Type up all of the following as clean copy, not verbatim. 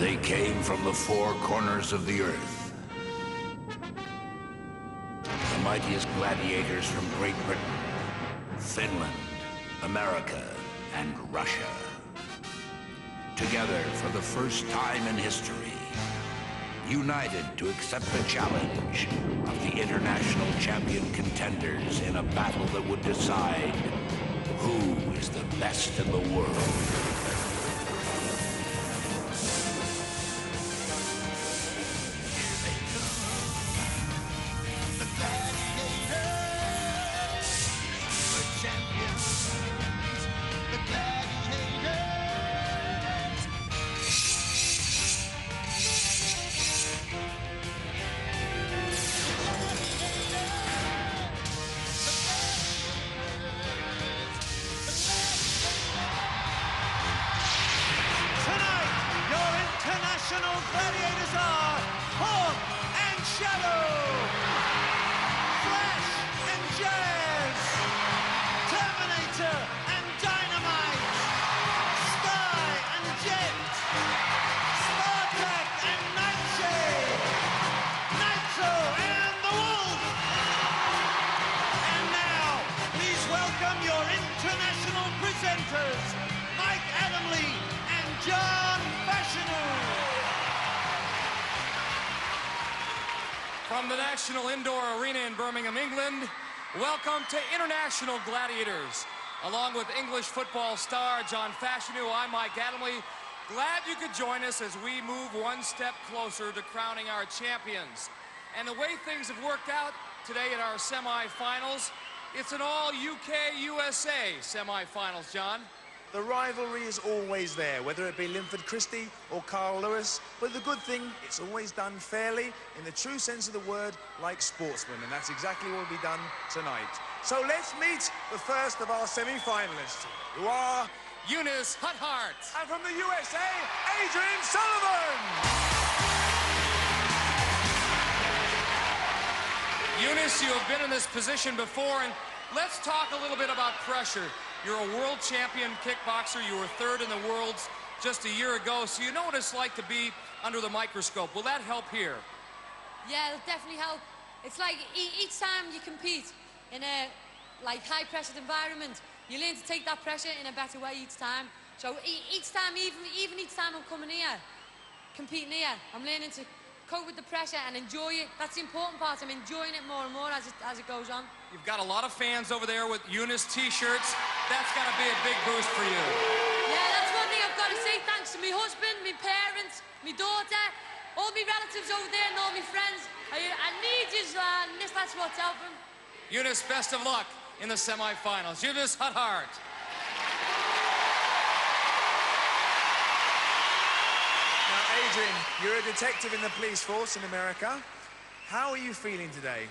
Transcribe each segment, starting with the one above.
They came from the four corners of the earth. The mightiest gladiators from Great Britain, Finland, America, and Russia. Together for the first time in history, united to accept the challenge of the international champion contenders in a battle that would decide who is the best in the world. Gladiators are Hawk and Shadow, Flash and Jazz, Terminator and Dynamite, Sky and Jet, Spartak and Nightshade, Nitro and the Wolf. And now, please welcome your international presenters, Mike Adamley and John Fashanu. From the National Indoor Arena in Birmingham, England, welcome to International Gladiators. Along with English football star John Fashanu, I'm Mike Adamley. Glad you could join us as we move one step closer to crowning our champions. And the way things have worked out today in our semi-finals, it's an all UK-USA semi-finals, John. The rivalry is always there, whether it be Linford Christie or Carl Lewis. But the good thing, it's always done fairly, in the true sense of the word, like sportsmen. And that's exactly what will be done tonight. So let's meet the first of our semi-finalists, who are Eunice Huthart. And from the USA, Adrienne Sullivan. Eunice, you have been in this position before, and let's talk a little bit about pressure. You're a world champion kickboxer. You were third in the worlds just a year ago, so you know what it's like to be under the microscope. Will that help here? Yeah, it'll definitely help. It's like each time you compete in a high-pressured environment, you learn to take that pressure in a better way each time. So each time, even each time I'm coming here, competing here, I'm learning to cope with the pressure and enjoy it. That's the important part. I'm enjoying it more and more as it goes on. You've got a lot of fans over there with Eunice t-shirts. That's got to be a big boost for you. Yeah, that's one thing I've got to say. Thanks to my husband, my parents, my daughter, all my relatives over there and all my friends. I need you, and that's what's helping. Eunice, best of luck in the semi-finals. Eunice Huthart. Adrienne, you're a detective in the police force in America. How are you feeling today?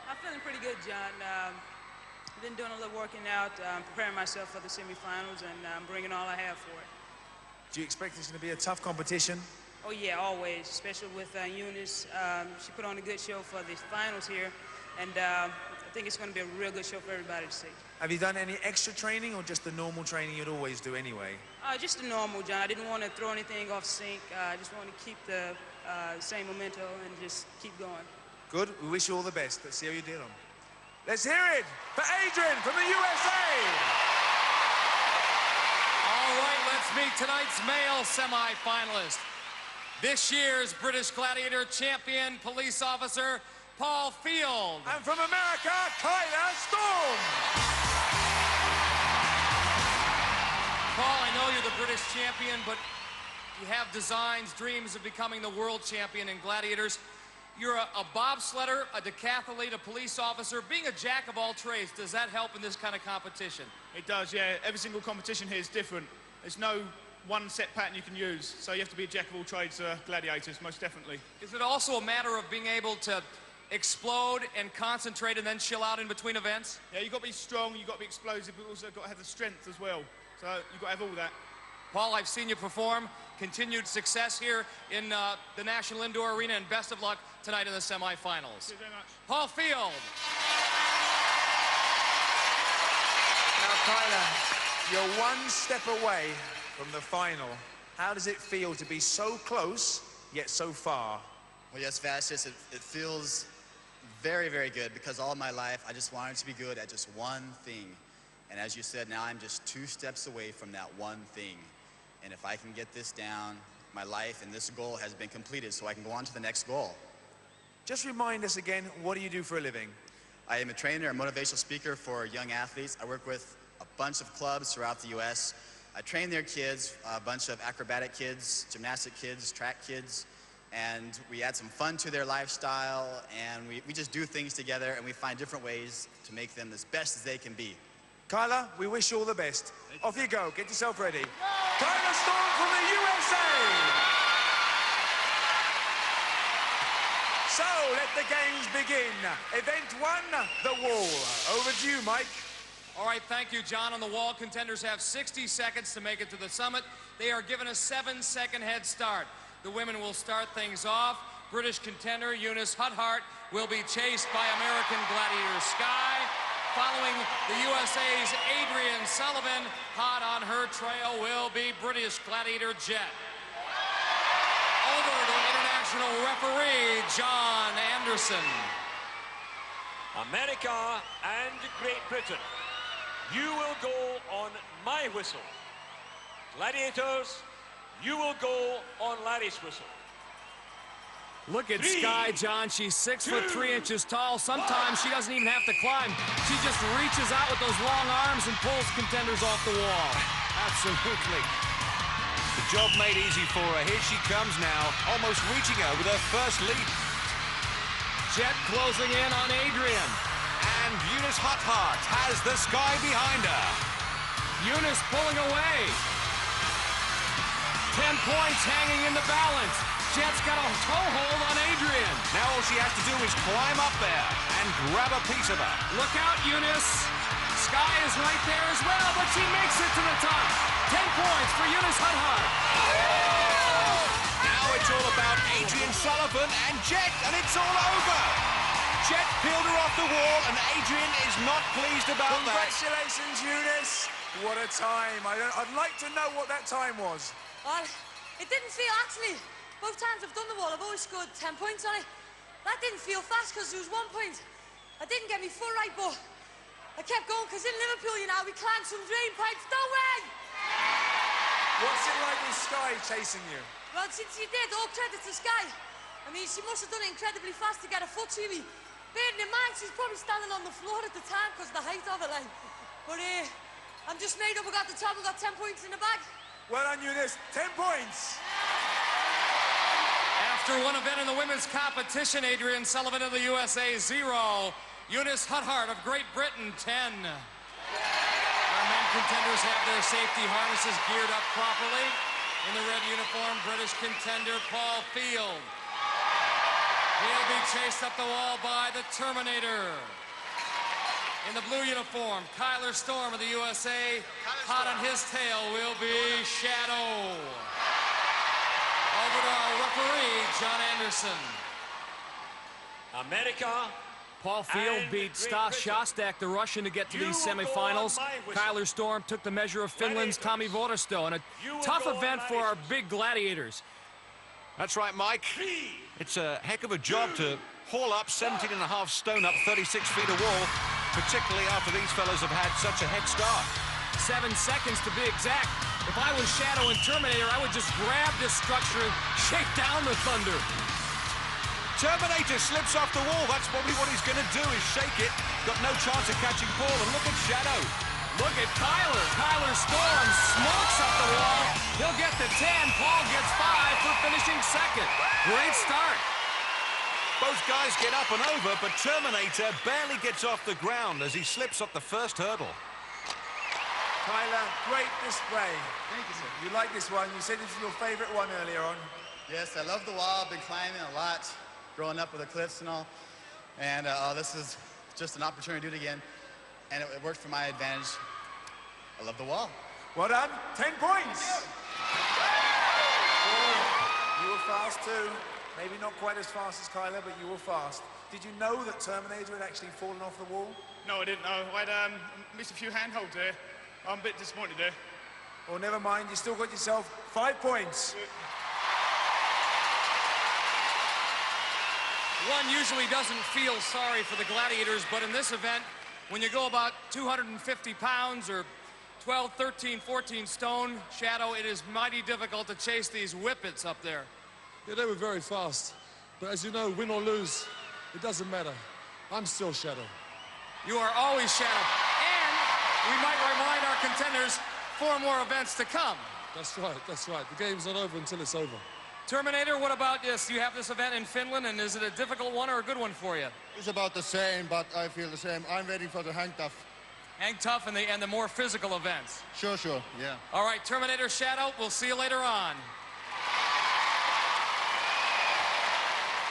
I'm feeling pretty good, John. I've been doing a little working out, preparing myself for the semifinals, and bringing all I have for it. Do you expect this to be a tough competition? Oh, yeah, always, especially with Eunice. She put on a good show for the finals here, and I think it's going to be a real good show for everybody to see. Have you done any extra training or just the normal training you'd always do anyway? Just the normal, John. I didn't want to throw anything off sync. I just want to keep the same momentum and just keep going. Good. We wish you all the best. Let's see how you did on. Let's hear it for Adrienne from the USA. All right, let's meet tonight's male semi-finalist. This year's British Gladiator champion police officer, Paul Field. And from America, Kyla Storm. Paul, I know you're the British champion, but you have designs, dreams of becoming the world champion in Gladiators. You're a bobsledder, a decathlete, a police officer. Being a jack of all trades, does that help in this kind of competition? It does, yeah. Every single competition here is different. There's no one set pattern you can use, so you have to be a jack of all trades gladiators, most definitely. Is it also a matter of being able to explode and concentrate and then chill out in between events? Yeah, you've got to be strong, you've got to be explosive, but also got to have the strength as well. So you've got to have all that. Paul, I've seen you perform. Continued success here in the National Indoor Arena, and best of luck tonight in the semifinals. Thank you very much. Paul Field. Now, Kyla, you're one step away from the final. How does it feel to be so close, yet so far? Well, yes, Vasquez, it feels very, very good because all my life I just wanted to be good at just one thing. And as you said, now I'm just 2 steps away from that one thing. And if I can get this down, my life and this goal has been completed, so I can go on to the next goal. Just remind us again, what do you do for a living? I am a trainer and motivational speaker for young athletes. I work with a bunch of clubs throughout the U.S. I train their kids, a bunch of acrobatic kids, gymnastic kids, track kids, and we add some fun to their lifestyle, and we just do things together, and we find different ways to make them as best as they can be. Kyla, we wish you all the best. Off you go. Get yourself ready. Kyla Storm from the USA. So, let the games begin. Event 1, the wall. Over to you, Mike. All right, thank you, John. On the wall, contenders have 60 seconds to make it to the summit. They are given a 7-second head start. The women will start things off. British contender Eunice Huthart will be chased by American Gladiator Sky. Following the USA's Adrienne Sullivan, hot on her trail will be British Gladiator Jet. Over to international referee John Anderson. America and Great Britain, you will go on my whistle. Gladiators, you will go on Larry's whistle. Look at Sky, John. She's 6'3" tall. Sometimes she doesn't even have to climb. She just reaches out with those long arms and pulls contenders off the wall. Absolutely. The job made easy for her. Here she comes now, almost reaching her with her first leap. Jet closing in on Adrienne. And Eunice Huthart has the Sky behind her. Eunice pulling away. 10 points hanging in the balance. Jet's got a toehold on Adrienne. Now all she has to do is climb up there and grab a piece of her. Look out, Eunice. Sky is right there as well, but she makes it to the top. 10 points for Eunice Huthart. Now it's all about Adrienne Sullivan and Jet, and it's all over. Jet peeled her off the wall, and Adrienne is not pleased about that. Congratulations, Eunice. What a time. I'd like to know what that time was. Well, it didn't feel, actually, both times I've done the wall, I've always scored 10 points on it. That didn't feel fast because there was 1 point. I didn't get my foot right, but I kept going because in Liverpool, you know, we climbed some drain pipes, don't we? What's it like with Sky chasing you? Well, since she did, all credit to Sky. I mean, she must have done it incredibly fast to get a foot to me. Bearing in mind, she's probably standing on the floor at the time because of the height of it, like. But I'm just made up, I got the top, I got 10 points in the bag. Well done, Eunice. 10 points. After one event in the women's competition, Adrienne Sullivan of the USA, 0. Eunice Huthart of Great Britain, 10. Our men contenders have their safety harnesses geared up properly. In the red uniform, British contender Paul Field. He'll be chased up the wall by the Terminator. In the blue uniform, Kyler Storm of the USA. Hot on his tail will be Shadow. Over to our referee, John Anderson. America. Paul Field beat Stas Shostak, the Russian, to get to these semifinals. Kyler Storm took the measure of Finland's Tommy Vuoristo, and a tough event for our big Gladiators. That's right, Mike. It's a heck of a job to haul up 17.5 stone up 36 feet of wall, particularly after these fellas have had such a head start. 7 seconds to be exact. If I was Shadow and Terminator, I would just grab this structure and shake down the thunder. Terminator slips off the wall. That's probably what he's going to do, is shake it. Got no chance of catching Paul. And look at Shadow. Look at Kyler. Kyler Storm smokes up the wall. He'll get the 10. Paul gets 5 for finishing second. Great start. Both guys get up and over, but Terminator barely gets off the ground as he slips up the first hurdle. Kyler, great display. Thank you, sir. You like this one. You said this is your favorite one earlier on. Yes, I love the wall. I've been climbing a lot, growing up with the cliffs and all. And this is just an opportunity to do it again. And it worked for my advantage. I love the wall. Well done. 10 points. You were fast too. Maybe not quite as fast as Kyler, but you were fast. Did you know that Terminator had actually fallen off the wall? No, I didn't know. I'd missed a few handholds there. I'm a bit disappointed there. Well, never mind, you still got yourself 5 points. One usually doesn't feel sorry for the Gladiators, but in this event, when you go about 250 pounds or 12, 13, 14 stone, Shadow, it is mighty difficult to chase these whippets up there. Yeah, they were very fast. But as you know, win or lose, it doesn't matter. I'm still Shadow. You are always Shadow. And we might remind our contenders 4 more events to come. That's right, that's right. The game's not over until it's over. Terminator, what about this? You have this event in Finland, and is it a difficult one or a good one for you? It's about the same, but I feel the same. I'm waiting for the hang tough. Hang tough and the more physical events. Sure, yeah. All right, Terminator, Shadow, we'll see you later on.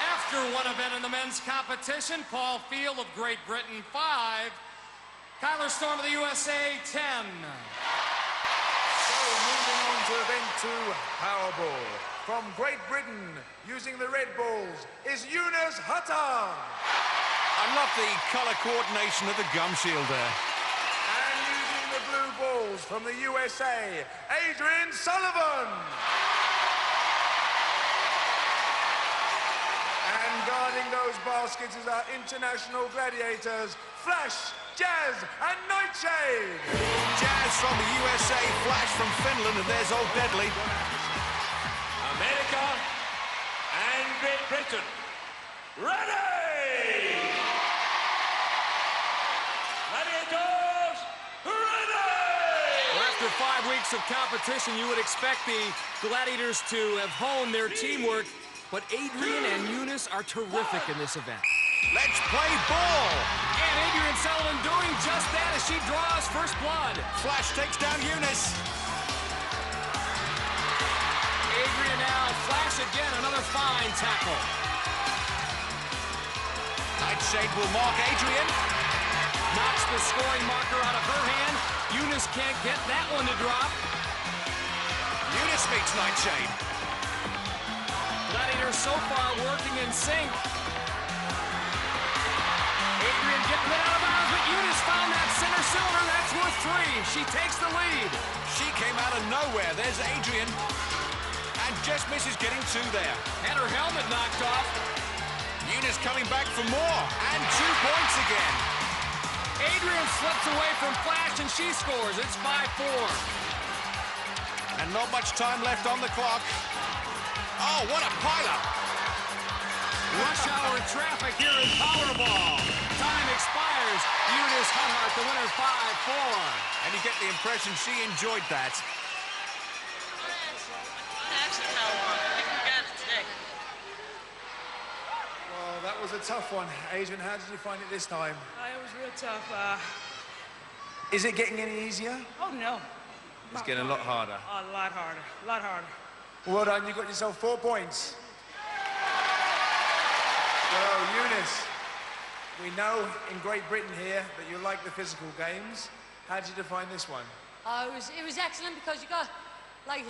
After one event in the men's competition, Paul Field of Great Britain, 5. Kyler Storm of the USA, 10. So, moving on to event 2, Powerball. From Great Britain, using the red balls, is Eunice Huthart. I love the colour coordination of the gum shield there. And using the blue balls from the USA, Adrienne Sullivan. And guarding those baskets is our international gladiators, Flash, Jazz, and Nightshade. Jazz from the USA, Flash from Finland, and there's Old Deadly. America and Great Britain. Ready! Gladiators, ready! Well, after 5 weeks of competition, you would expect the Gladiators to have honed their teamwork, but Adrienne and Eunice are terrific in this event. Let's play ball! And Adrienne Sullivan doing just that as she draws first blood. Flash takes down Eunice. Adrienne now, Flash again, another fine tackle. Nightshade will mark Adrienne. Knocks the scoring marker out of her hand. Eunice can't get that one to drop. Eunice meets Nightshade. Gladiators so far working in sync. Adrienne getting it out of bounds, but Eunice found that center cylinder. That's worth 3. She takes the lead. She came out of nowhere. There's Adrienne. And just misses getting 2 there. Had her helmet knocked off. Eunice coming back for more. And 2 points again. Adrienne slips away from Flash and she scores. It's 5-4. And not much time left on the clock. Oh, what a pileup. Rush hour traffic here in Powerball. Time expires. Eunice Huthart, the winner, 5-4. And you get the impression she enjoyed that. Well, that was a tough one. Adrienne, how did you find it this time? It was real tough. Is it getting any easier? Oh, no. It's getting a lot harder. A lot harder. A lot harder. Well done, you got yourself 4 points. Well, Eunice, we know in Great Britain here that you like the physical games. How did you define this one? It was excellent because you got, like,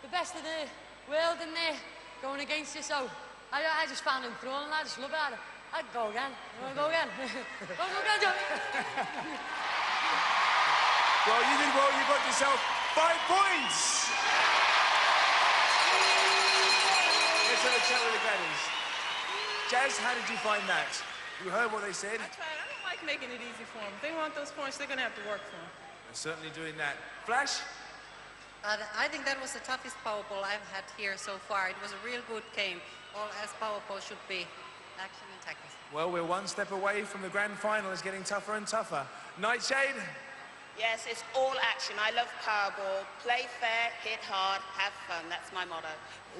the best of the world in there going against you, so I just found him throwing, and I just love it. I'd go again. I want to go again. Go again, Joe. Well, you did well. You got yourself 5 points. Let's have a chat with the Gladiators. Jazz, how did you find that? You heard what they said? I tried. I don't like making it easy for them. If they want those points, they're going to have to work for them. They're certainly doing that. Flash? I think that was the toughest Powerball I've had here so far. It was a real good game, all as Powerball should be. Action and tackles. Well, we're 1 step away from the grand final. It's getting tougher and tougher. Nightshade? Yes, it's all action. I love Powerball. Play fair, hit hard, have fun. That's my motto.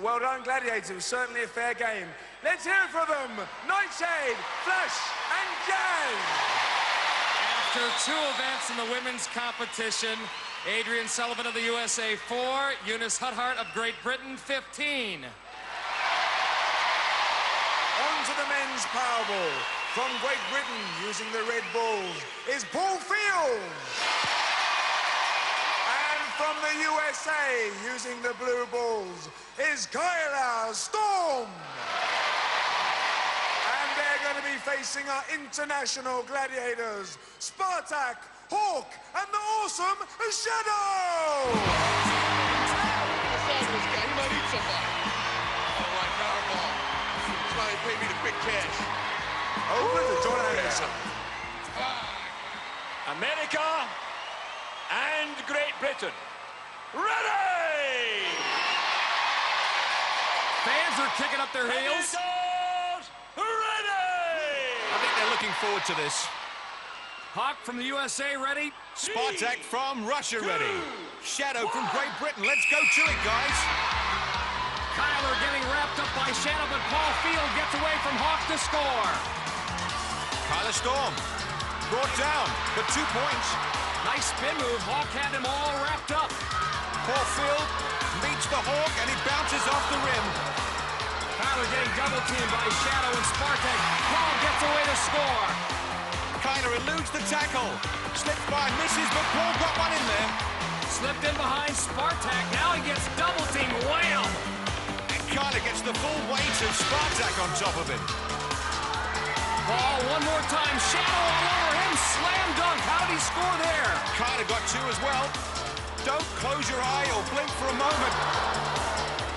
Well done, Gladiators. It was certainly a fair game. Let's hear it for them. Nightshade, Flash, and Jazz. After 2 events in the women's competition, Adrienne Sullivan of the USA, 4. Eunice Huthart of Great Britain, 15. On to the men's Powerball. From Great Britain, using the red balls, is Paul Field. And from the USA, using the blue balls, is Kyler Storm. And they're going to be facing our international gladiators, Spartak Hawk and the awesome Shadow! Fabulous guy. He might eat somebody. All right, Powerball. That's why they pay me the big cash. Over to John Anderson. America and Great Britain. Ready! Fans are kicking up their heels. Ready! I think they're looking forward to this. Hawk from the USA ready. Spartak from Russia ready. Shadow from Great Britain. Let's go to it, guys. Kyler getting wrapped up by Shadow, but Paul Field gets away from Hawk to score. Kyler Storm brought down, but 2 points. Nice spin move. Hawk had him all wrapped up. Paul Field meets the Hawk, and he bounces off the rim. Kyler getting double teamed by Shadow and Spartak. Paul gets away to score. Kyler eludes the tackle. Slips by, misses, but Paul got one in there. Slipped in behind Spartak. Now he gets double teamed. Wham! And Kyler gets the full weight of Spartak on top of him. Paul one more time. Shadow all over him. Slam dunk. How did he score there? Kyler got 2 as well. Don't close your eye or blink for a moment.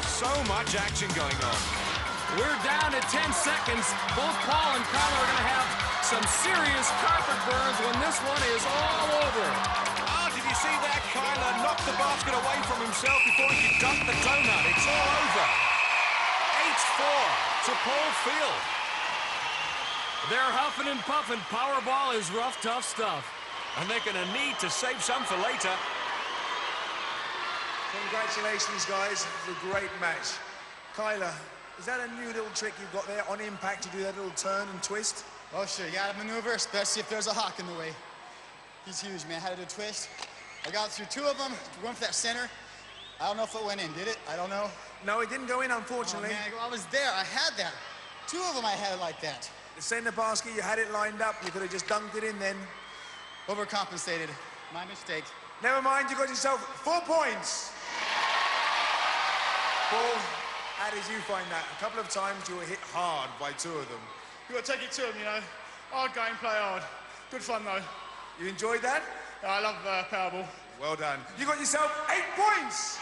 So much action going on. We're down to 10 seconds. Both Paul and Kyler are going to have some serious carpet burns when this one is all over. Ah, did you see that? Kyler knocked the basket away from himself before he could dunk the donut. It's all over. 8-4 to Paul Field. They're huffing and puffing. Powerball is rough, tough stuff. And they're going to need to save some for later. Congratulations, guys. It was a great match. Kyler, is that a new little trick you've got there on impact to do that little turn and twist? Oh, sure, you gotta maneuver, especially if there's a Hawk in the way. He's huge, man. I had to do a twist. I got through 2 of them, one for that center. I don't know if it went in, did it? I don't know. No, it didn't go in, unfortunately. Oh, man, I was there, I had that. 2 of them I had like that. The center basket, you had it lined up. You could have just dunked it in then. Overcompensated. My mistake. Never mind, you got yourself 4 points. Paul, how did you find that? A couple of times you were hit hard by 2 of them. You got to take it to them, you know. Hard game, play hard. Good fun, though. You enjoyed that? I love Powerball. Well done. You got yourself 8 points.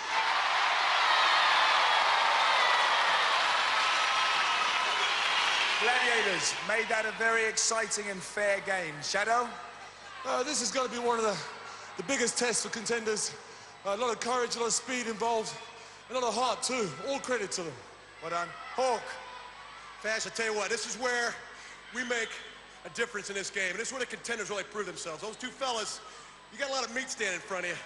Gladiators made that a very exciting and fair game. Shadow? This is going to be one of the biggest tests for contenders. A lot of courage, a lot of speed involved, and a lot of heart too. All credit to them. Well done. Hawk? Fans, I tell you what, this is where we make a difference in this game. And this is where the contenders really prove themselves. Those 2 fellas, you got a lot of meat standing in front of you.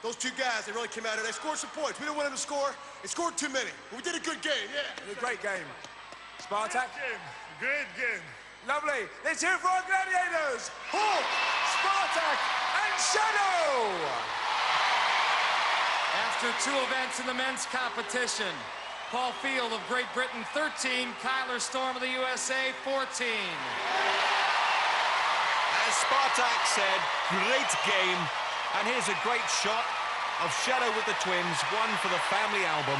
Those 2 guys, they really came out here. They scored some points. We didn't want them to score. They scored too many. But we did a good game, yeah. It was a great game. Spartak? Great game. Lovely. Let's hear it for our Gladiators. Hawk, Spartak, and Shadow. After 2 events in the men's competition, Paul Field of Great Britain 13, Kyler Storm of the USA 14. As Spartak said, great game. And here's a great shot of Shadow with the twins, one for the family album.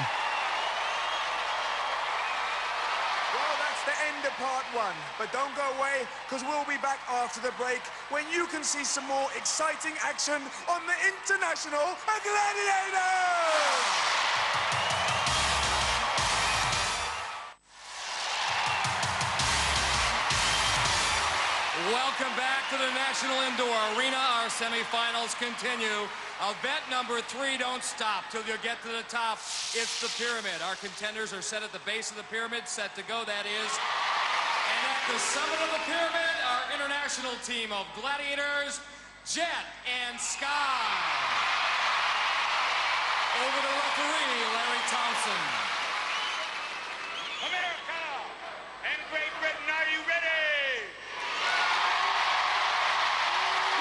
Well, that's the end of part 1. But don't go away, because we'll be back after the break when you can see some more exciting action on the International Gladiators! Welcome back to the National Indoor Arena. Our semifinals continue. Event number 3, don't stop till you get to the top. It's the pyramid. Our contenders are set at the base of the pyramid, set to go, that is. And at the summit of the pyramid, our international team of Gladiators, Jet and Sky. Over to referee, Larry Thompson. America and Great Britain, are you ready?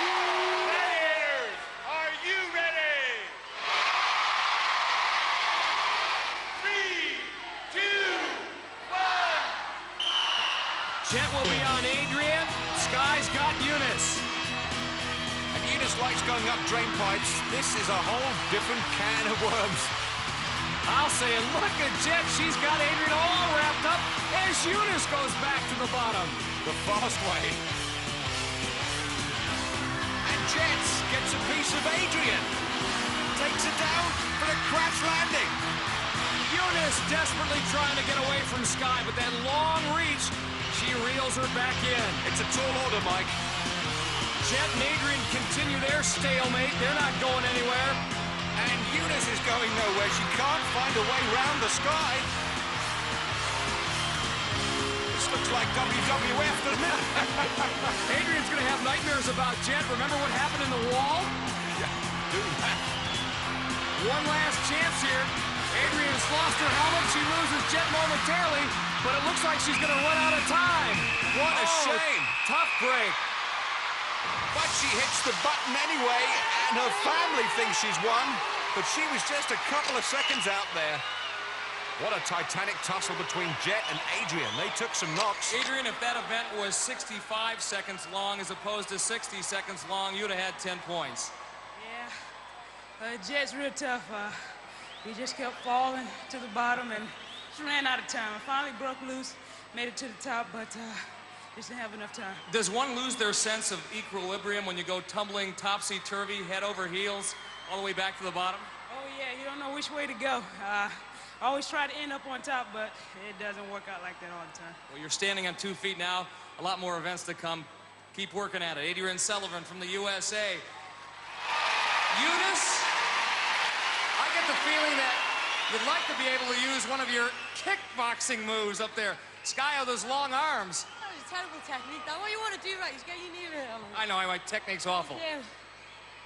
Gladiators, are you ready? 3, 2, 1. Jet will be on Adrienne. Sky's got Eunice. And Eunice likes going up drain pipes. This is a whole different can of worms. I'll say it. Look at Jet. She's got Adrienne all wrapped up as Eunice goes back to the bottom. The fast way. And Jet gets a piece of Adrienne. Takes it down for a crash landing. Eunice desperately trying to get away from Sky, but that long reach, she reels her back in. It's a tall order, Mike. Jet and Adrienne continue their stalemate. They're not going anywhere. And Eunice is going nowhere. She can't find a way round the Sky. This looks like WWF, doesn't it? Adrienne's going to have nightmares about Jet. Remember what happened in the wall? Yeah, do that. One last chance here. Adrienne's lost her helmet. She loses Jet momentarily, but it looks like she's going to run out of time. What a shame. Tough break. But she hits the button anyway, and her family thinks she's won, but she was just a couple of seconds out there. What a titanic tussle between Jet and Adrienne. They took some knocks. Adrienne, if that event was 65 seconds long as opposed to 60 seconds long, you'd have had 10 points. Yeah, Jet's real tough. We just kept falling to the bottom and just ran out of time. I finally broke loose, made it to the top, but just didn't have enough time. Does one lose their sense of equilibrium when you go tumbling topsy-turvy, head over heels, all the way back to the bottom? Oh, yeah, you don't know which way to go. I always try to end up on top, but it doesn't work out like that all the time. Well, you're standing on 2 feet now. A lot more events to come. Keep working at it. Adrienne Sullivan from the USA. Eunice, I get the feeling that you'd like to be able to use one of your kickboxing moves up there. Sky with those long arms. That was a terrible technique. Now, what you want to do, right, is get your knee right on. I know, my technique's awful. Yeah.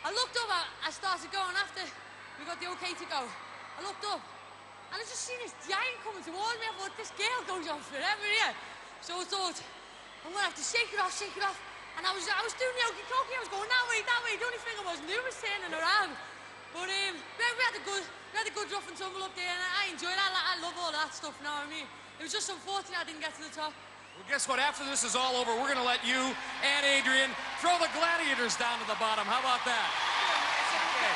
I looked up, I started going after we got the okay to go. I looked up, and I just seen this giant coming towards me. I thought, this girl goes on forever here. So I thought, I'm going to have to shake it off. And I was doing the okey-dokey. I was going that way. The only thing I wasn't doing was turning around. But we had a good rough and tumble up there, and I enjoyed it. I love all that stuff, you know what I mean? It was just unfortunate I didn't get to the top. Well, guess what? After this is all over, we're going to let you and Adrienne throw the Gladiators down to the bottom. How about that? Okay.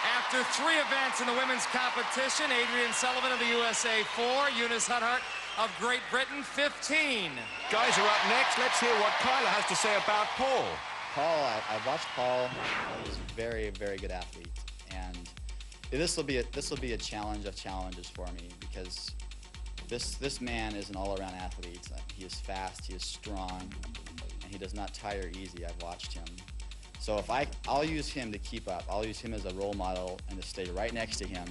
After 3 events in the women's competition, Adrienne Sullivan of the USA 4, Eunice Huthart of Great Britain 15. Guys are up next. Let's hear what Kyler has to say about Paul. Paul, I've watched Paul. He's a very, very good athlete, and this will be a challenge of challenges for me because this man is an all-around athlete. He is fast, he is strong, and he does not tire easy. I've watched him. So if I'll use him to keep up. I'll use him as a role model and to stay right next to him,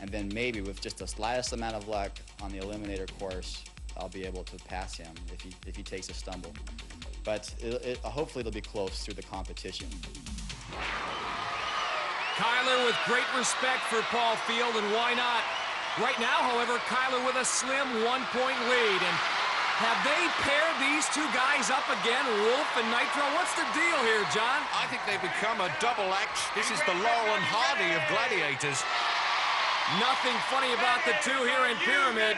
and then maybe with just the slightest amount of luck on the eliminator course, I'll be able to pass him if he takes a stumble. But hopefully it'll be close through the competition. Kyler with great respect for Paul Field, and why not? Right now, however, Kyler with a slim 1-point lead. And have they paired these 2 guys up again, Wolf and Nitro? What's the deal here, John? I think they've become a double act. This is the Laurel and Hardy of Gladiators. Nothing funny about the 2 here in Pyramid.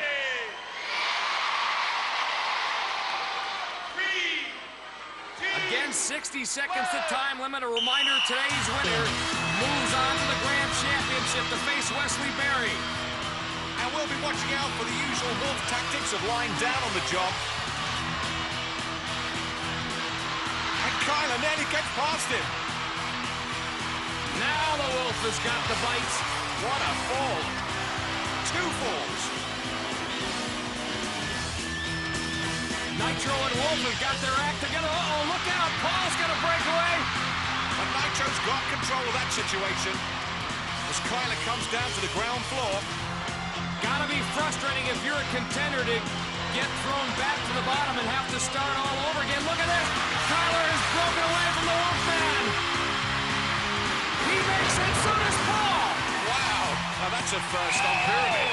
Again, 60 seconds to time limit. A reminder, today's winner moves on to the Grand Championship to face Wesley Berry. And we'll be watching out for the usual Wolf tactics of lying down on the job. And Kyler nearly gets past him. Now the Wolf has got the bites. What a fall. 2 falls. Nitro and Wolf have got their act together. Uh-oh, look out. Paul's going to break away. And Nitro's got control of that situation as Kyler comes down to the ground floor. Gotta be frustrating if you're a contender to get thrown back to the bottom and have to start all over again. Look at this. Kyler has broken away from the Wolfman. He makes it, so does Paul. Wow. Now that's a first on Pyramid.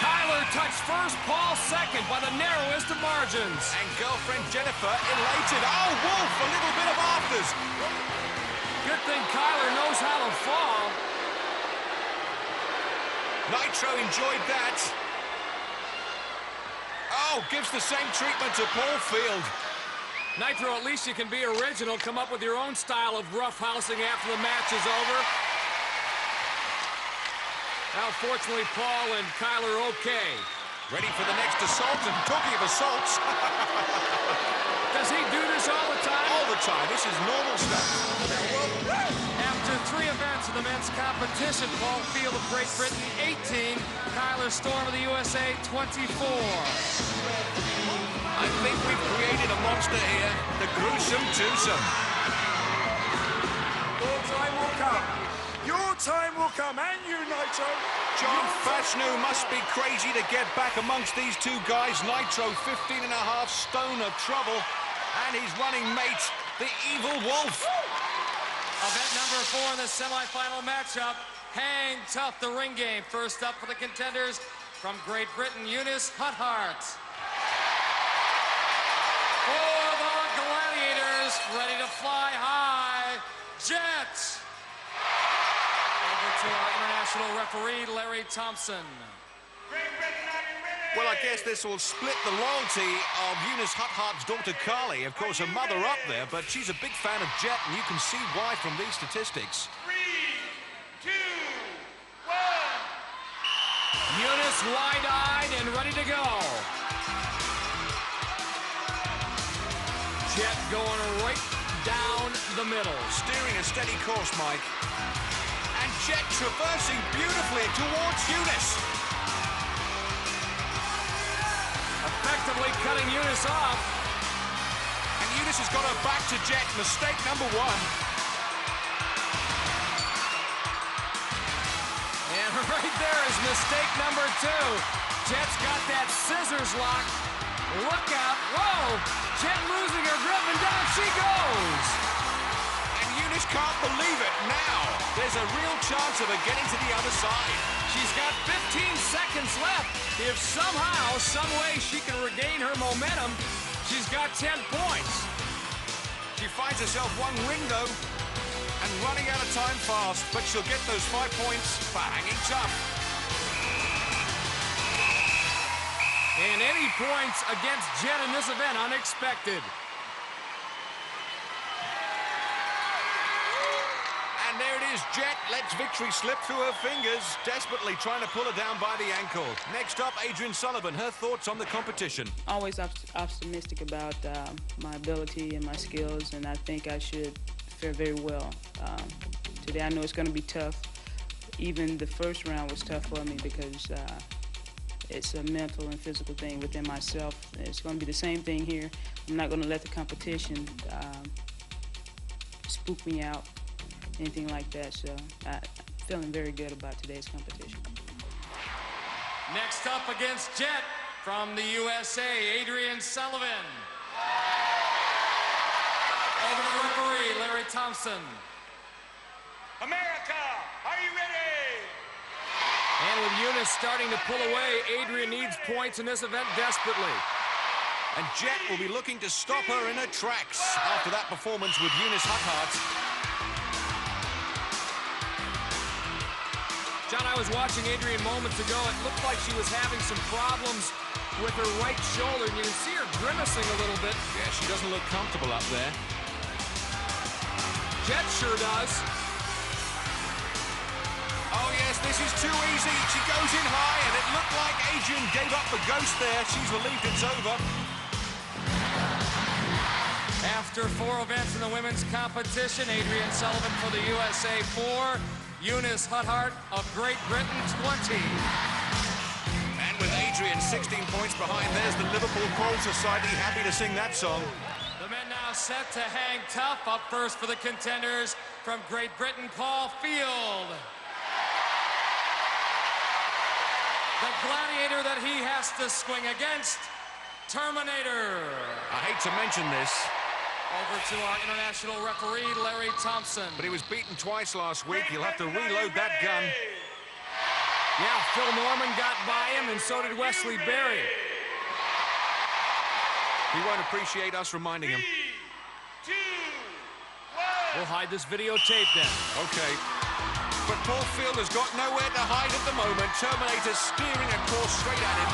Kyler touched first, Paul second by the narrowest of margins. And girlfriend Jennifer elated. Oh, Wolf, a little bit of afters. Good thing Kyler knows how to fall. Nitro enjoyed that. Oh, gives the same treatment to Paul Field. Nitro, at least you can be original. Come up with your own style of roughhousing after the match is over. Now, fortunately, Paul and Kyler are okay. Ready for the next assault, and talking of assaults... Does he do this all the time? All the time. This is normal stuff. After 3 events in the men's competition, Paul Field of Great Britain, 18. Kyler Storm of the USA, 24. I think we've created a monster here, the gruesome twosome. Your time will come. Your time will come, and you, Nitro. John Fashanu must be crazy to get back amongst these two guys. Nitro, 15.5 stone of trouble, and he's running mate, the Evil Wolf. Event number 4 in the semi-final matchup. Hang tough, the ring game. First up for the contenders from Great Britain, Eunice Huthart. For the Gladiators, ready to fly high, Jet. Over to our international referee, Larry Thompson. Well, I guess this will split the loyalty of Eunice Huthart's daughter, Carly. Of course, her mother up there, but she's a big fan of Jet, and you can see why from these statistics. 3, 2, 1. Eunice wide-eyed and ready to go. Jet going right down the middle. Steering a steady course, Mike. And Jet traversing beautifully towards Eunice. Effectively cutting Eunice off. And Eunice has got her back to Jet. Mistake number 1. And right there is mistake number 2. Jet's got that scissors lock. Look out. Whoa! Jet losing her grip, and down she goes. And Eunice can't believe it now. There's a real chance of her getting to the other side. She's got 15 seconds left. If somehow, some way she can regain her momentum, she's got 10 points. She finds herself one ring, though, and running out of time fast, but she'll get those 5 points for hanging tough. And any points against Jet in this event, unexpected. And there it is, Jet lets victory slip through her fingers, desperately trying to pull her down by the ankle. Next up, Adrienne Sullivan, her thoughts on the competition. Always optimistic about my ability and my skills, and I think I should fare very well. Today I know it's going to be tough. Even the first round was tough for me because it's a mental and physical thing within myself. It's going to be the same thing here. I'm not going to let the competition spook me out, anything like that. So I'm feeling very good about today's competition. Next up against Jet from the USA, Adrienne Sullivan. Over to the referee, Larry Thompson. America, are you ready? And with Eunice starting to pull away, Adrienne needs points in this event desperately. And Jet will be looking to stop her in her tracks after that performance with Eunice Huthart. John, I was watching Adrienne moments ago. It looked like she was having some problems with her right shoulder, and you can see her grimacing a little bit. Yeah, she doesn't look comfortable up there. Jet sure does. Oh, yes, this is too easy. She goes in high, and it looked like Adrienne gave up the ghost there. She's relieved it's over. After 4 events in the women's competition, Adrienne Sullivan for the USA 4, Eunice Huthart of Great Britain 20. And with Adrienne 16 points behind, there's the Liverpool Choral Society happy to sing that song. The men now set to hang tough. Up first for the contenders from Great Britain, Paul Field. The gladiator that he has to swing against, Terminator. I hate to mention this. Over to our international referee, Larry Thompson. But he was beaten twice last week. He'll have to reload that gun. Yeah, Phil Norman got by him, and so did Wesley Berry. He won't appreciate us reminding him. 3, 2, 1. We'll hide this videotape then. Okay. But Paul Field has got nowhere to hide at the moment. Terminator steering a course straight at him.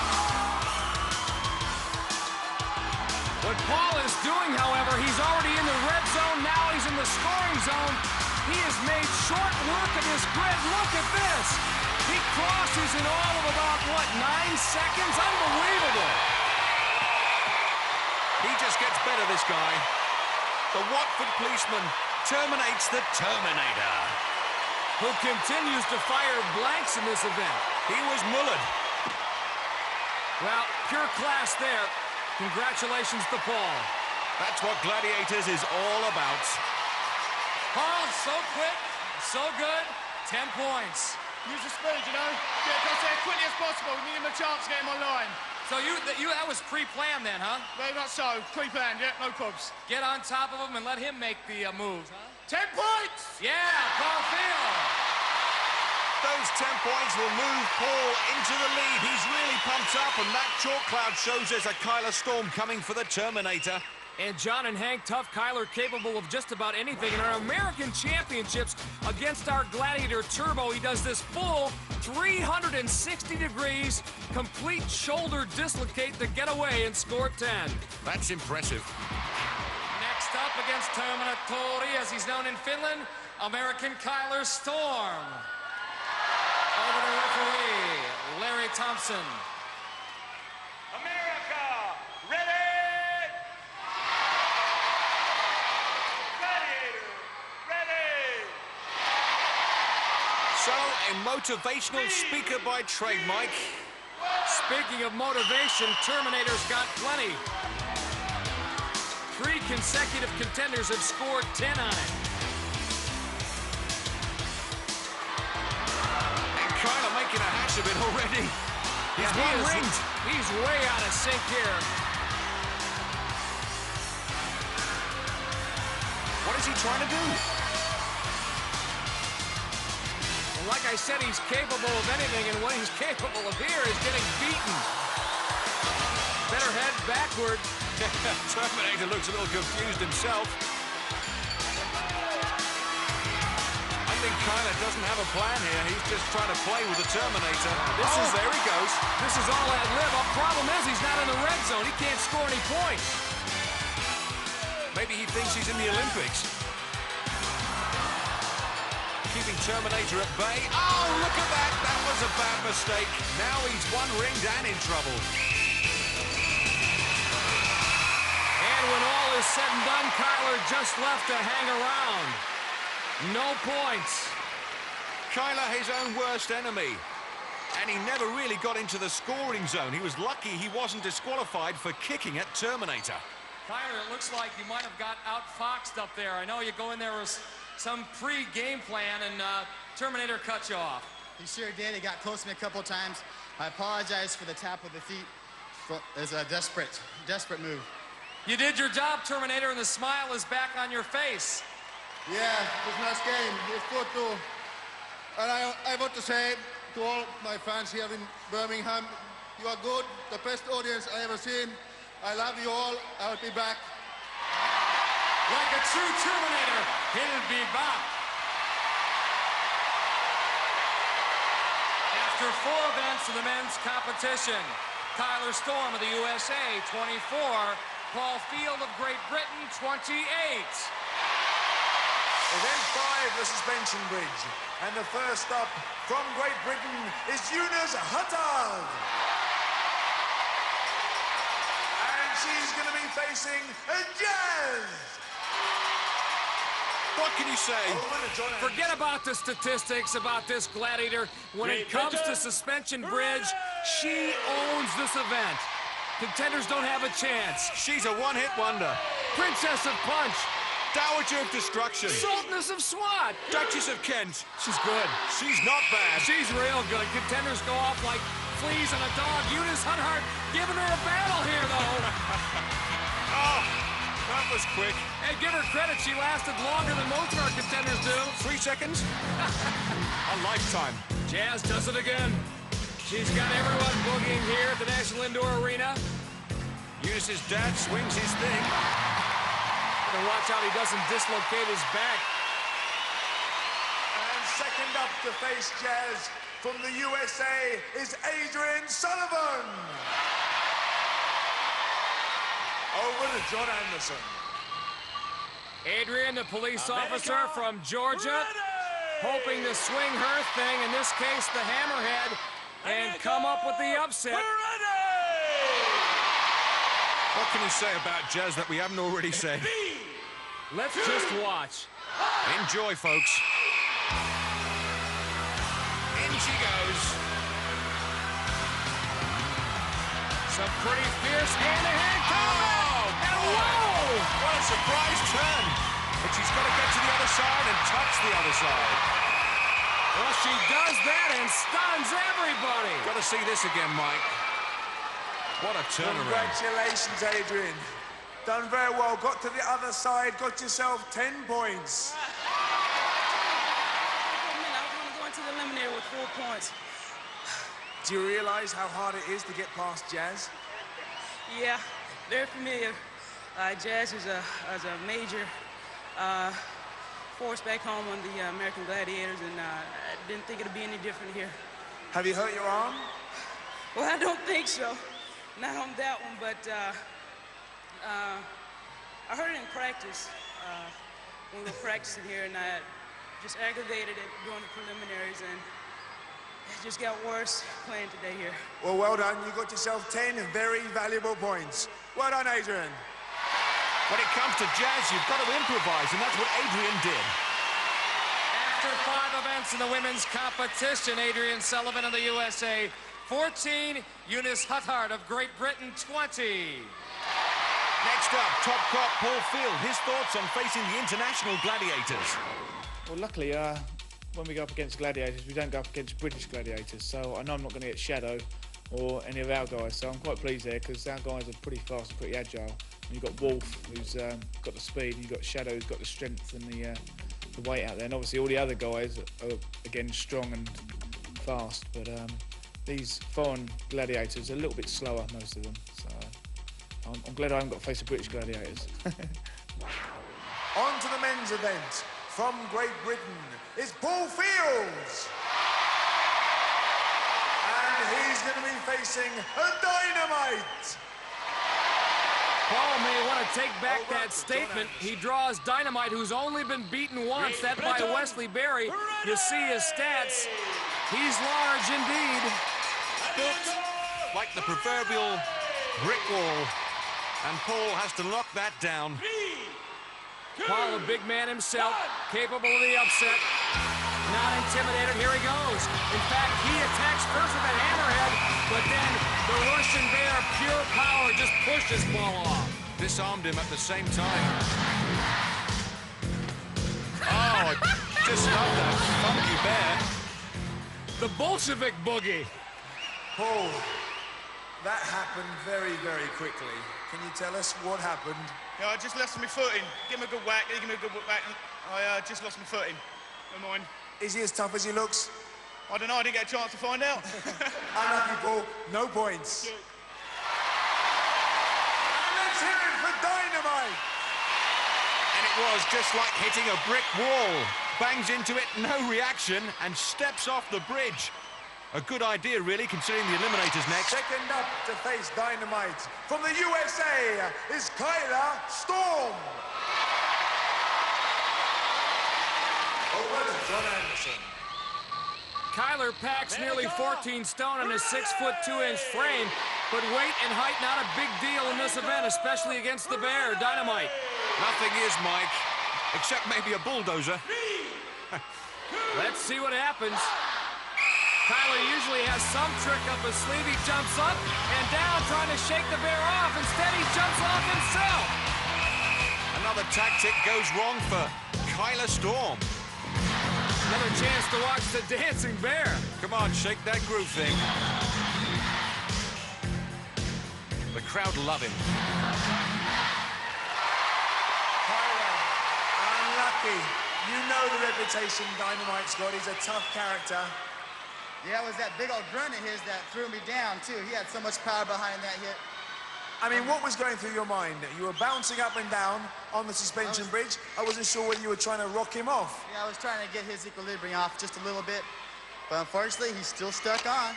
What Paul is doing, however, he's already in the red zone. Now he's in the scoring zone. He has made short work of his grid. Look at this. He crosses in all of about, what, 9 seconds? Unbelievable. He just gets better, this guy. The Watford policeman terminates the Terminator. Who continues to fire blanks in this event. He was mullered. Well, pure class there. Congratulations to Paul. That's what Gladiators is all about. Paul, so quick, so good, 10 points. Use the speed, you know? Get across there as quickly as possible. We need him a chance to get him on line. So that was pre-planned then, huh? Very much so. Pre-planned, yeah, no probs. Get on top of him and let him make the moves, huh? 10 points! Yeah, Paul Field. Those 10 points will move Paul into the lead. He's really pumped up, and that chalk cloud shows there's a Kyler Storm coming for the Terminator. And John and Hank, tough Kyler capable of just about anything. In our American Championships against our Gladiator Turbo, he does this full 360 degrees, complete shoulder dislocate to get away and score 10. That's impressive. Next up against Terminator, as he's known in Finland, American Kyler Storm. Over to referee, Larry Thompson. America, ready? Gladiator, ready? So, a motivational speaker by trade, Mike. Speaking of motivation, Terminator's got plenty. 3 consecutive contenders have scored 10 on it. And Kyler making a hash of it already. He's one-ringed. He's way out of sync here. What is he trying to do? Well, like I said, he's capable of anything, and what he's capable of here is getting beaten. Better head backward. Terminator looks a little confused himself. I think Kyler doesn't have a plan here. He's just trying to play with the Terminator. There he goes. This is all that live. The problem is he's not in the red zone. He can't score any points. Maybe he thinks he's in the Olympics. Keeping Terminator at bay. Oh, look at that. That was a bad mistake. Now he's one-ringed and in trouble. And when all is said and done, Kyler just left to hang around. No points. Kyler, his own worst enemy. And he never really got into the scoring zone. He was lucky he wasn't disqualified for kicking at Terminator. Kyler, it looks like you might have got outfoxed up there. I know you go in there with some pre-game plan, and Terminator cut you off. He sure did. He got close to me a couple of times. I apologize for the tap of the feet. It's a desperate move. You did your job, Terminator, and the smile is back on your face. Yeah, it was a nice game. It's good too. And I want to say to all my fans here in Birmingham, you are good, the best audience I ever seen. I love you all. I'll be back. Like a true Terminator, he'll be back. After 4 events of the men's competition, Kyler Storm of the USA, 24. Paul Field of Great Britain, 28. Event 5, the suspension bridge. And the first up from Great Britain is Eunice Huthart. And she's going to be facing Jazz. What can you say? Forget about the statistics about this Gladiator. When it comes to suspension bridge, she owns this event. Contenders don't have a chance. She's a one-hit wonder. Princess of Punch. Dowager of Destruction. Sultaness of SWAT. Duchess of Kent. She's good. She's not bad. She's real good. Contenders go off like fleas on a dog. Eunice Huthart giving her a battle here, though. Oh, that was quick. Hey, give her credit. She lasted longer than most of our contenders do. 3 seconds? A lifetime. Jazz does it again. She's got everyone boogieing here at the National Indoor Arena. Eunice's dad swings his thing. And watch out he doesn't dislocate his back. And second up to face Jazz from the USA is Adrienne Sullivan. Over to John Anderson. Adrienne, the police officer from Georgia, hoping to swing her thing, in this case the hammerhead, and come up with the upset. But What can you say about Jazz that we haven't already said? Let's just watch. Enjoy, folks. In she goes. Some pretty fierce hand-to-hand combat. And whoa! What a surprise turn. But she's got to get to the other side and touch the other side. Well, she does that and stuns everybody. Got to see this again, Mike. What a turnaround. Congratulations, Adrienne. Done very well. Got to the other side. Got yourself 10 points. I was going to go into the eliminator with 4 points. Do you realize how hard it is to get past Jazz? Yeah, very familiar. Jazz is a major force back home on the American Gladiators, and I didn't think it'd be any different here. Have you hurt your arm? Well, I don't think so. Not on that one, but I heard it in practice when we were practicing here, and I just aggravated it during the preliminaries, and it just got worse playing today here. Well done. You got yourself 10 very valuable points. Well done, Adrienne. When it comes to Jazz, you've got to improvise, and that's what Adrienne did. After 5 events in the women's competition, Adrienne Sullivan of the USA, 14, Eunice Huthart of Great Britain, 20. Next up, top cop Paul Field. His thoughts on facing the international gladiators. Well, luckily, when we go up against gladiators, we don't go up against British gladiators, so I know I'm not going to get Shadow or any of our guys, so I'm quite pleased there, because our guys are pretty fast and pretty agile. And you've got Wolf, who's got the speed, and you've got Shadow, who's got the strength and the weight out there, and obviously all the other guys are again, strong and fast, but these foreign gladiators are a little bit slower, most of them, so I'm glad I haven't got to face the British gladiators. On to the men's event. From Great Britain is Paul Fields. And he's going to be facing a Dynamite. Paul may want to take back that statement. He draws Dynamite, who's only been beaten once, that by Wesley Berry. You see his stats. He's large indeed. Built like the proverbial brick wall. And Paul has to knock that down. Paul, a big man himself, capable of the upset. Not intimidated, here he goes. In fact, he attacks first with a hammerhead, but then the Russian bear, pure power, just pushes Paul off. Disarmed him at the same time. Oh, I just love that funky bear. The Bolshevik boogie. Paul, that happened very, very quickly. Can you tell us what happened? Yeah, I just lost my footing. Give him a good whack, give him a good whack, and I just lost my footing. Never mind. Is he as tough as he looks? I don't know, I didn't get a chance to find out. Unlucky, Paul. No points. And let's hear it for Dynamite. And it was just like hitting a brick wall. Bangs into it, no reaction, and steps off the bridge. A good idea, really, considering the eliminators next. Second up to face Dynamite from the USA is Kyla Storm. Over to John Anderson. Kyler packs nearly 14 stone on his 6'2" frame, but weight and height not a big deal in this event, especially against the bear, Dynamite. Nothing is, Mike, except maybe a bulldozer. Let's see what happens. Kyler usually has some trick up his sleeve. He jumps up and down, trying to shake the bear off. Instead, he jumps off himself. Another tactic goes wrong for Kyla Storm. Another chance to watch the dancing bear. Come on, shake that groove thing. The crowd love him. Kyla, unlucky. You know the reputation Dynamite's got. He's a tough character. Yeah, it was that big old grunt of his that threw me down, too. He had so much power behind that hit. I mean, what was going through your mind? You were bouncing up and down on the suspension bridge. I wasn't sure whether you were trying to rock him off. Yeah, I was trying to get his equilibrium off just a little bit. But unfortunately, he's still stuck on.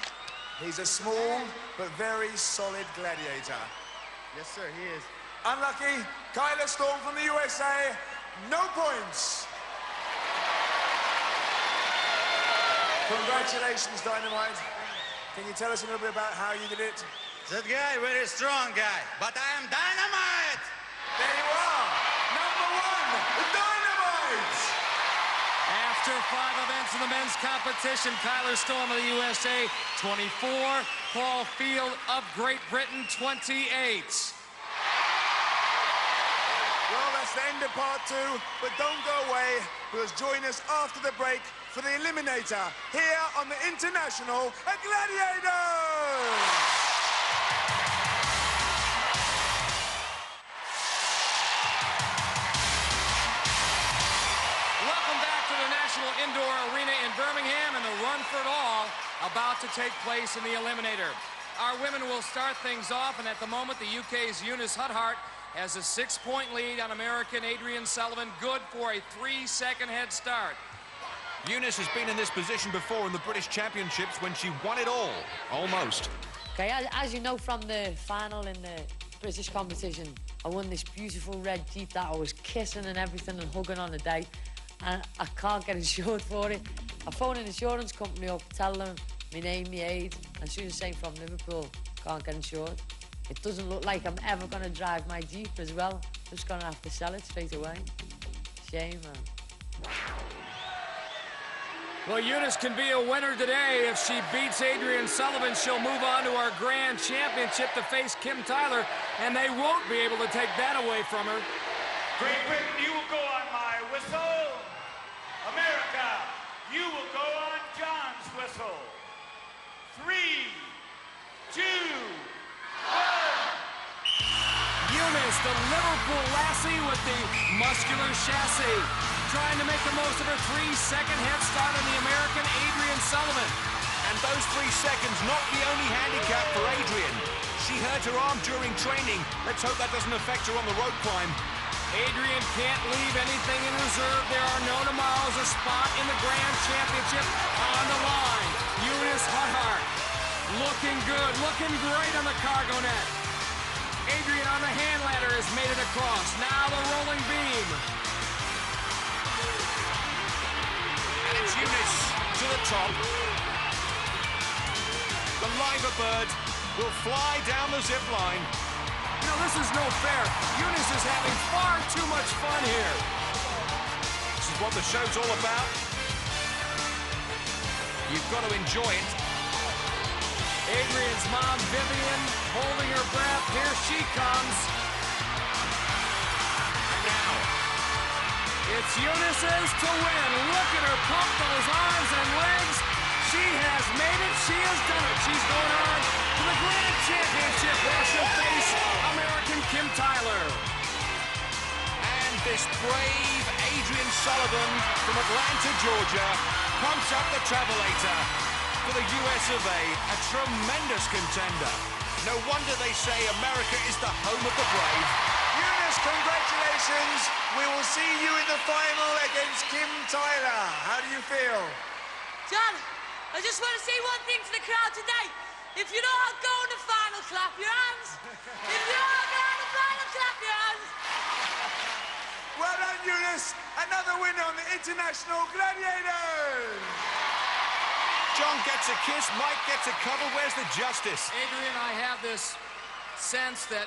He's a small but very solid gladiator. Yes, sir, he is. Unlucky, Kyla Storm from the USA, no points. Congratulations, Dynamite. Can you tell us a little bit about how you did it? That guy, very strong guy. But I am Dynamite! There you are! Number one, Dynamite! After 5 events in the men's competition, Kyler Storm of the USA, 24. Paul Field of Great Britain, 28. Well, that's the end of part 2, but don't go away, because join us after the break for the Eliminator here on the International Gladiators! Indoor arena in Birmingham, and the run for it all about to take place in the Eliminator. Our women will start things off, and at the moment, the UK's Eunice Huthart has a 6-point lead on American Adrienne Sullivan, good for a 3-second head start. Eunice has been in this position before in the British Championships when she won it all, almost. Okay, as you know from the final in the British competition, I won this beautiful red Jeep that I was kissing and everything and hugging on the day. And I can't get insured for it. I phone an insurance company up, tell them my name, my age, and soon as saying from Liverpool, can't get insured. It doesn't look like I'm ever going to drive my Jeep as well. Just going to have to sell it straight away. Shame, man. Well, Eunice can be a winner today. If she beats Adrienne Sullivan, she'll move on to our Grand Championship to face Kim Tyler, and they won't be able to take that away from her. Great Britain, you will go on my whistle. America, you will go on John's whistle. 3, 2, 1. Eunice, the Liverpool lassie with the muscular chassis, trying to make the most of her 3-second head start on the American Adrienne Sullivan. And those 3 seconds, not the only handicap for Adrienne. She hurt her arm during training. Let's hope that doesn't affect her on the rope climb. Adrienne can't leave anything in reserve. There are no tomorrows. A spot in the Grand Championship on the line. Eunice Huthart looking good, looking great on the cargo net. Adrienne on the hand ladder has made it across. Now the rolling beam. And it's Eunice to the top. The liver bird will fly down the zip line. You know, this is no fair. Eunice is having far too much fun here. This is what the show's all about. You've got to enjoy it. Adrienne's mom, Vivian, holding her breath. Here she comes. And now, it's Eunice's to win. Look at her pump those arms and legs. She has made it. She has done it. She's going on to the Grand Championship where she'll face American Kim Tyler. And this brave Adrienne Sullivan from Atlanta, Georgia, pumps up the travelator for the US of A tremendous contender. No wonder they say America is the home of the brave. Eunice, congratulations. We will see you in the final against Kim Tyler. How do you feel? John, I just want to say one thing to the crowd today. If you're not going to final, clap your hands. If you're not going to final, clap your hands. Well done, Eunice. Another winner on the International Gladiators. John gets a kiss, Mike gets a cuddle. Where's the justice? Adrienne, I have this sense that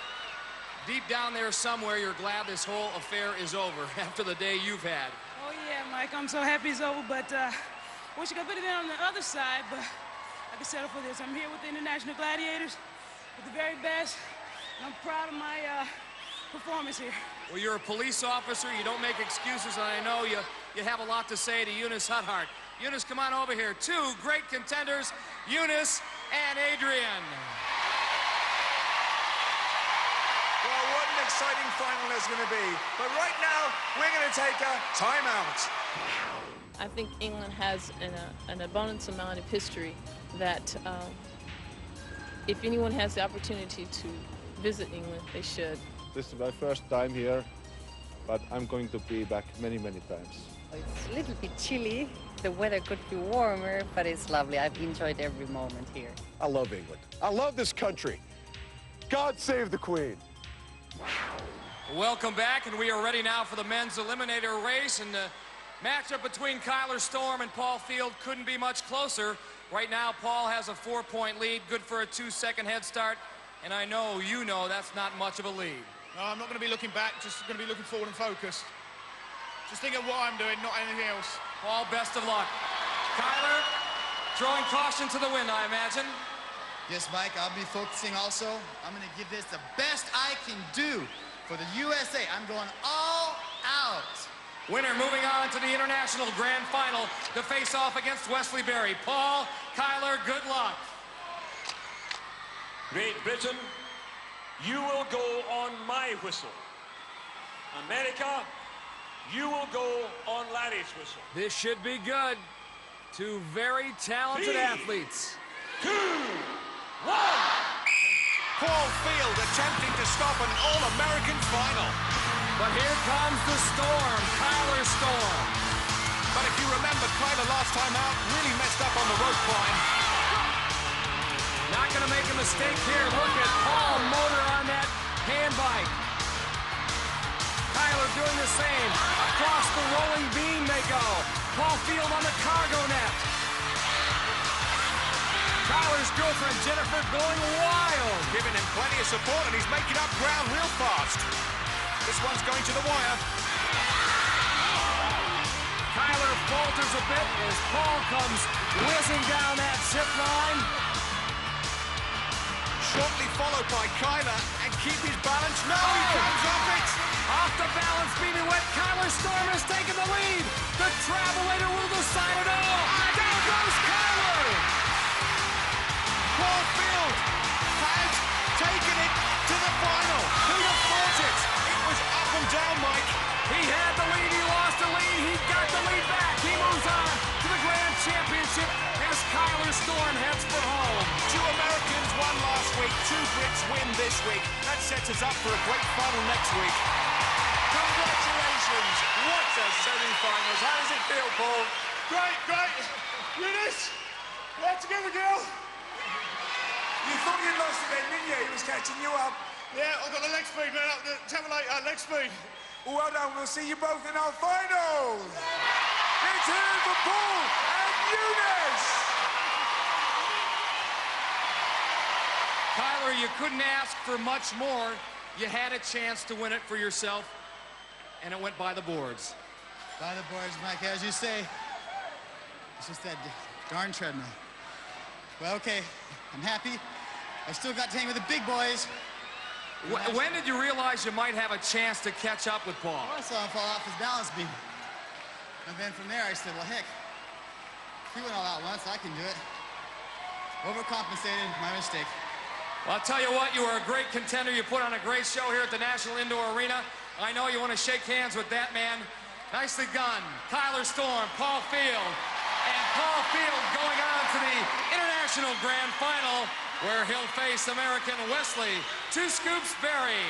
deep down there somewhere you're glad this whole affair is over after the day you've had. Oh, yeah, Mike, I'm so happy it's over, but wish I could put it in on the other side, but I can settle for this. I'm here with the International Gladiators, with the very best, and I'm proud of my performance here. Well, you're a police officer. You don't make excuses, and I know you have a lot to say to Eunice Huthart. Eunice, come on over here. 2 great contenders, Eunice and Adrienne. Well, what an exciting final there's going to be. But right now, we're going to take a timeout. I think England has an abundance amount of history that if anyone has the opportunity to visit England, they should. This is my first time here, but I'm going to be back many, many times. It's a little bit chilly. The weather could be warmer, but it's lovely. I've enjoyed every moment here. I love England. I love this country. God save the Queen. Welcome back, and we are ready now for the men's eliminator race, and the matchup between Kyler Storm and Paul Field couldn't be much closer. Right now, Paul has a 4-point lead, good for a 2-second head start. And I know you know that's not much of a lead. No, I'm not going to be looking back, just going to be looking forward and focused. Just think of what I'm doing, not anything else. Paul, best of luck. Kyler, throwing caution to the wind, I imagine. Yes, Mike, I'll be focusing also. I'm going to give this the best I can do for the USA. I'm going all out. Winner moving on to the International Grand Final to face off against Wesley Berry. Paul, Kyler, good luck. Great Britain, you will go on my whistle. America, you will go on Larry's whistle. This should be good. Two very talented 3, athletes. 2, 1. Paul Field attempting to stop an All-American final. But here comes the storm, Kyler Storm. But if you remember, Kyler last time out really messed up on the rope climb. Not going to make a mistake here. Look at Paul motor on that hand bike. Kyler doing the same. Across the rolling beam they go. Paul Field on the cargo net. Kyler's girlfriend, Jennifer, going wild. Giving him plenty of support, and he's making up ground real fast. This one's going to the wire. Kyler falters a bit as Paul comes whizzing down that zip line. Shortly followed by Kyler, and keep his balance. No, he comes off it. Off the balance beaming wet. Kyler Storm has taken the lead. The Travelator will decide it all. Down goes Kyler. Paul Field has taken it to the final. Who'd have thought it? It was up and down, Mike. He had the lead, he lost the lead, he got the lead back. He moves on to the Grand Championship as Kyler Storm heads for home. 2 Americans won last week, 2 Brits win this week. That sets us up for a great final next week. Congratulations! What a semi-finals! How does it feel, Paul? Great, great. Eunice, we're together, girl. You thought you'd lost again, didn't you? He was catching you up. Yeah, I've got the leg speed, man. The Terminator leg speed. Well done. We'll see you both in our finals. It's here for Paul and Eunice. Kyler, you couldn't ask for much more. You had a chance to win it for yourself, and it went by the boards. By the boards, Mike, as you say. It's just that darn treadmill. Well, okay, I'm happy. I still got to hang with the big boys. When did you realize you might have a chance to catch up with Paul? Well, I saw him fall off his balance beam. And then from there, I said, well, heck, he went all out once, I can do it. Overcompensated, my mistake. Well, I'll tell you what, you were a great contender. You put on a great show here at the National Indoor Arena. I know you want to shake hands with that man. Nicely done. Kyler Storm, Paul Field. And Paul Field going on to the International Grand Final, where he'll face American Wesley Two Scoops Berry.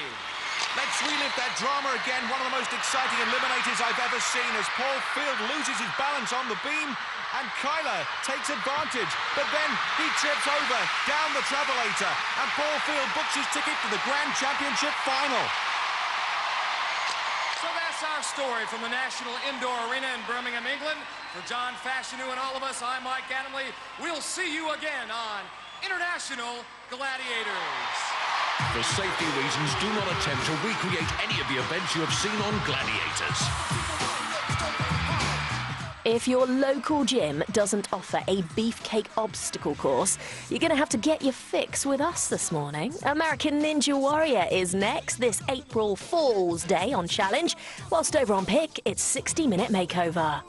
Let's relive that drama again. One of the most exciting eliminators I've ever seen as Paul Field loses his balance on the beam and Kyler takes advantage, but then he trips over down the Travelator and Paul Field books his ticket to the Grand Championship final. So that's our story from the National Indoor Arena in Birmingham, England. For John Fashanu and all of us, I'm Mike Adamley. We'll see you again on International Gladiators. For safety reasons, do not attempt to recreate any of the events you have seen on Gladiators. If your local gym doesn't offer a beefcake obstacle course, you're going to have to get your fix with us this morning. American Ninja Warrior is next this April Fool's Day on Challenge, whilst over on Pick, it's 60-minute makeover.